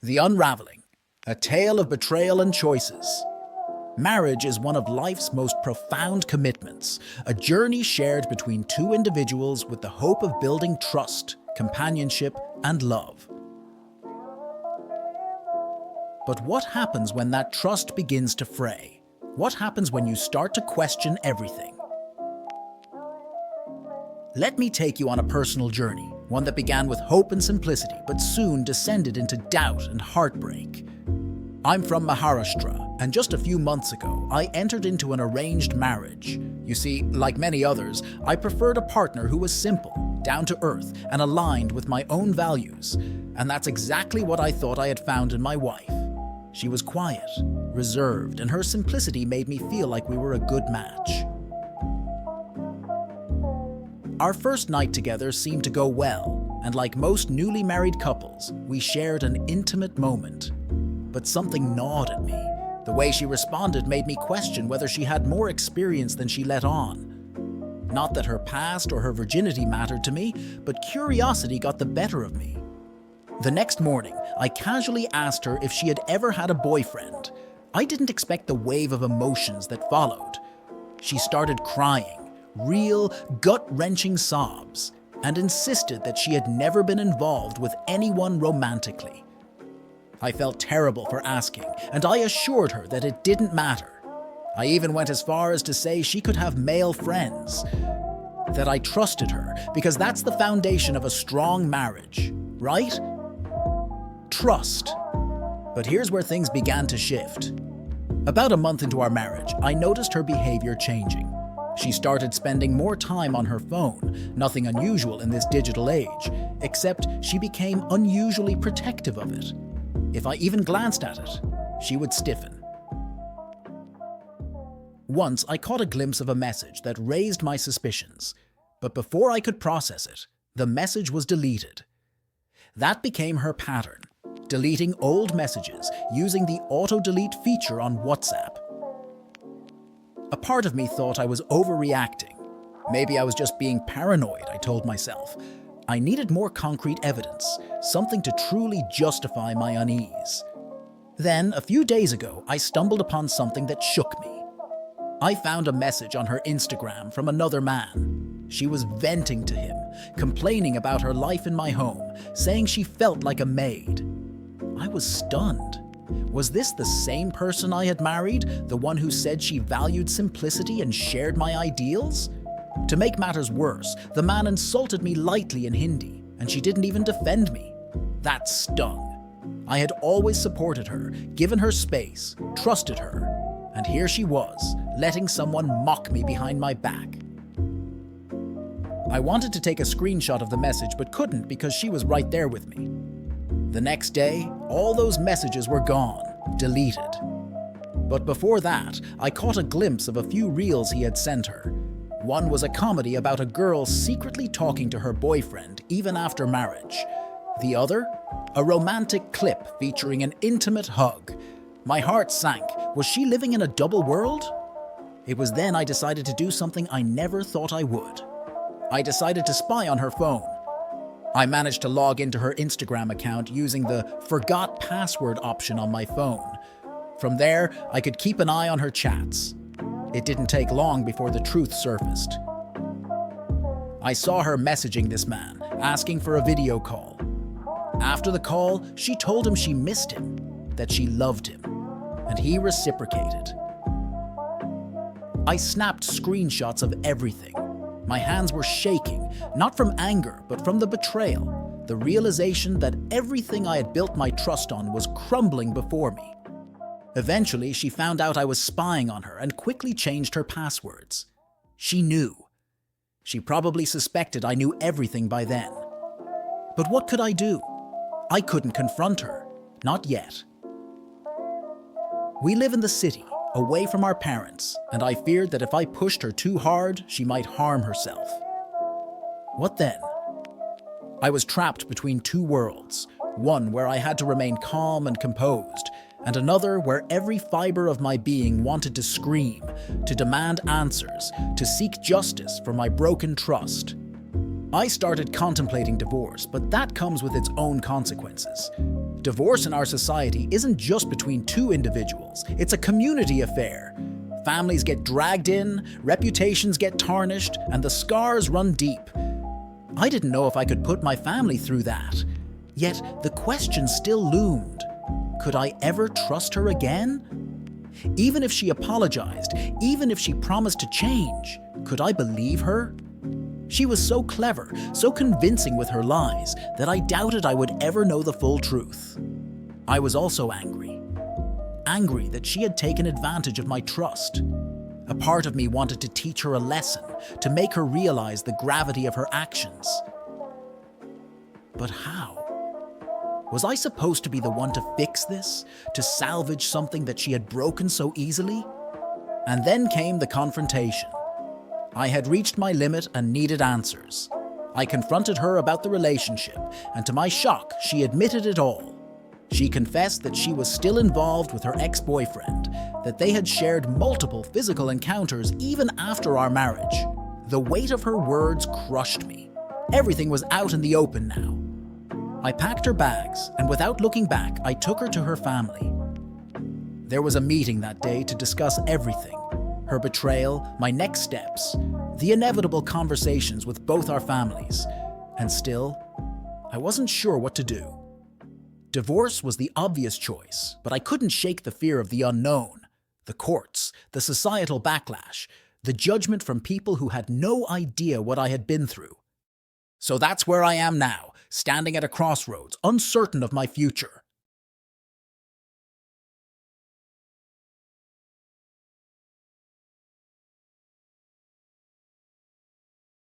The Unraveling, a tale of betrayal and choices. Marriage is one of life's most profound commitments, a journey shared between two individuals with the hope of building trust, companionship, and love. But what happens when that trust begins to fray? What happens when you start to question everything? Let me take you on a personal journey, one that began with hope and simplicity, but soon descended into doubt and heartbreak. I'm from Maharashtra, and just a few months ago, I entered into an arranged marriage. You see, like many others, I preferred a partner who was simple, down to earth, and aligned with my own values. And that's exactly what I thought I had found in my wife. She was quiet, reserved, and her simplicity made me feel like we were a good match. Our first night together seemed to go well, and like most newly married couples, we shared an intimate moment. But something gnawed at me. The way she responded made me question whether she had more experience than she let on. Not that her past or her virginity mattered to me, but curiosity got the better of me. The next morning, I casually asked her if she had ever had a boyfriend. I didn't expect the wave of emotions that followed. She started crying, real, gut-wrenching sobs, and insisted that she had never been involved with anyone romantically. I felt terrible for asking, and I assured her that it didn't matter. I even went as far as to say she could have male friends. That I trusted her, because that's the foundation of a strong marriage, right? Trust. But here's where things began to shift. About a month into our marriage, I noticed her behavior changing. She started spending more time on her phone, nothing unusual in this digital age, except she became unusually protective of it. If I even glanced at it, she would stiffen. Once, I caught a glimpse of a message that raised my suspicions, but before I could process it, the message was deleted. That became her pattern, deleting old messages using the auto-delete feature on WhatsApp. A part of me thought I was overreacting. Maybe I was just being paranoid, I told myself. I needed more concrete evidence, something to truly justify my unease. Then, a few days ago, I stumbled upon something that shook me. I found a message on her Instagram from another man. She was venting to him, complaining about her life in my home, saying she felt like a maid. I was stunned. Was this the same person I had married, the one who said she valued simplicity and shared my ideals? To make matters worse, the man insulted me lightly in Hindi, and she didn't even defend me. That stung. I had always supported her, given her space, trusted her, and here she was, letting someone mock me behind my back. I wanted to take a screenshot of the message but couldn't because she was right there with me. The next day, all those messages were gone, deleted. But before that, I caught a glimpse of a few reels he had sent her. One was a comedy about a girl secretly talking to her boyfriend even after marriage. The other, a romantic clip featuring an intimate hug. My heart sank. Was she living in a double world? It was then I decided to do something I never thought I would. I decided to spy on her phone. I managed to log into her Instagram account using the forgot password option on my phone. From there, I could keep an eye on her chats. It didn't take long before the truth surfaced. I saw her messaging this man, asking for a video call. After the call, she told him she missed him, that she loved him, and he reciprocated. I snapped screenshots of everything. My hands were shaking, not from anger, but from the betrayal, the realization that everything I had built my trust on was crumbling before me. Eventually, she found out I was spying on her and quickly changed her passwords. She knew. She probably suspected I knew everything by then. But what could I do? I couldn't confront her. Not yet. We live in the city, away from our parents, and I feared that if I pushed her too hard, she might harm herself. What then? I was trapped between two worlds, one where I had to remain calm and composed, and another where every fiber of my being wanted to scream, to demand answers, to seek justice for my broken trust. I started contemplating divorce, but that comes with its own consequences. Divorce in our society isn't just between two individuals, it's a community affair. Families get dragged in, reputations get tarnished, and the scars run deep. I didn't know if I could put my family through that. Yet the question still loomed. Could I ever trust her again? Even if she apologized, even if she promised to change, could I believe her? She was so clever, so convincing with her lies, that I doubted I would ever know the full truth. I was also angry. Angry that she had taken advantage of my trust. A part of me wanted to teach her a lesson, to make her realize the gravity of her actions. But how? Was I supposed to be the one to fix this, to salvage something that she had broken so easily? And then came the confrontation. I had reached my limit and needed answers. I confronted her about the relationship, and to my shock, she admitted it all. She confessed that she was still involved with her ex-boyfriend, that they had shared multiple physical encounters even after our marriage. The weight of her words crushed me. Everything was out in the open now. I packed her bags, and without looking back, I took her to her family. There was a meeting that day to discuss everything. Her betrayal, my next steps, the inevitable conversations with both our families. And still, I wasn't sure what to do. Divorce was the obvious choice, but I couldn't shake the fear of the unknown, the courts, the societal backlash, the judgment from people who had no idea what I had been through. So that's where I am now, standing at a crossroads, uncertain of my future.